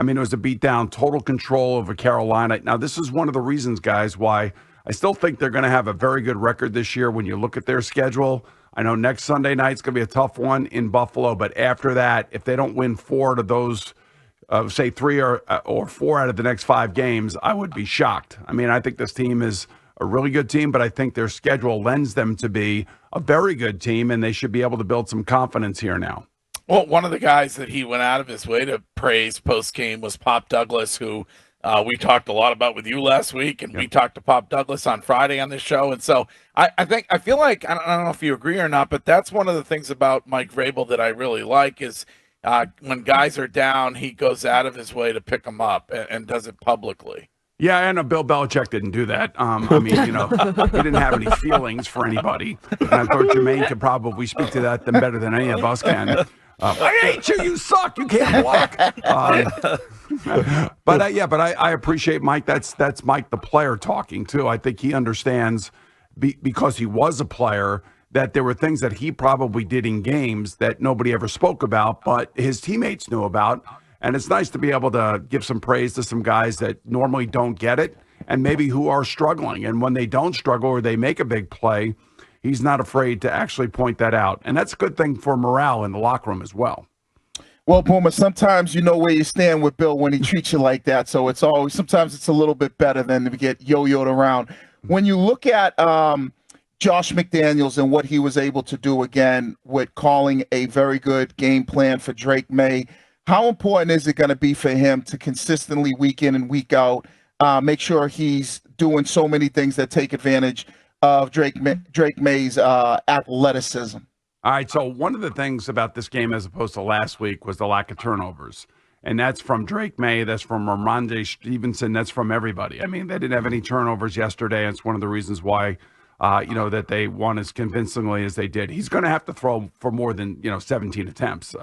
I mean, it was a beatdown, total control over Carolina. Now, this is one of the reasons, guys, why I still think they're going to have a very good record this year when you look at their schedule. I know next Sunday night's going to be a tough one in Buffalo, but after that, if they don't win four to those, say three or four out of the next 5 games, I would be shocked. I mean, I think this team is a really good team, but I think their schedule lends them to be a very good team, and they should be able to build some confidence here now. Well, one of the guys that he went out of his way to praise post-game was Pop Douglas, who we talked a lot about with you last week, and we talked to Pop Douglas on Friday on this show. And so I feel like, I don't know if you agree or not, but that's one of the things about Mike Vrabel that I really like is when guys are down, he goes out of his way to pick them up and does it publicly. Yeah, I know Bill Belichick didn't do that. I mean, he didn't have any feelings for anybody. And I thought Jermaine could probably speak to that better than any of us can. I hate you. You suck. You can't block. But I appreciate Mike. That's Mike, the player, talking too. I think he understands because he was a player that there were things that he probably did in games that nobody ever spoke about, but his teammates knew about. And it's nice to be able to give some praise to some guys that normally don't get it and maybe who are struggling. And when they don't struggle or they make a big play, he's not afraid to actually point that out. And that's a good thing for morale in the locker room as well. Well, Boomer, sometimes you know where you stand with Bill when he treats you like that. So sometimes it's a little bit better than to get yo-yoed around. When you look at Josh McDaniels and what he was able to do again with calling a very good game plan for Drake May, how important is it going to be for him to consistently week in and week out make sure he's doing so many things that take advantage of Drake May's athleticism? All right, so one of the things about this game as opposed to last week was the lack of turnovers. And that's from Drake May, that's from Ramondre Stevenson, that's from everybody. I mean, they didn't have any turnovers yesterday, and it's one of the reasons why, that they won as convincingly as they did. He's going to have to throw for more than, 17 attempts.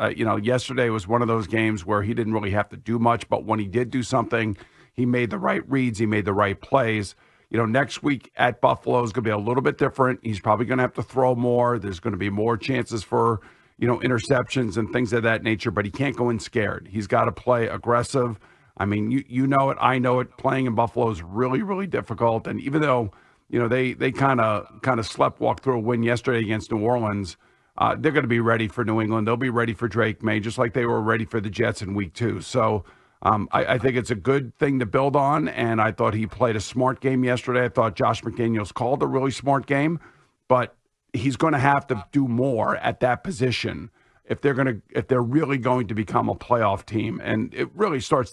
Yesterday was one of those games where he didn't really have to do much, but when he did do something, he made the right reads, he made the right plays. Next week at Buffalo is going to be a little bit different. He's probably going to have to throw more. There's going to be more chances for, interceptions and things of that nature, but he can't go in scared. He's got to play aggressive. I mean, you know it. I know it. Playing in Buffalo is really, really difficult. And even though, they kind of sleptwalked through a win yesterday against New Orleans, they're going to be ready for New England. They'll be ready for Drake May, just like they were ready for the Jets in week 2. So, I think it's a good thing to build on, and I thought he played a smart game yesterday. I thought Josh McDaniels called a really smart game, but he's going to have to do more at that position if they're really going to become a playoff team, and it really starts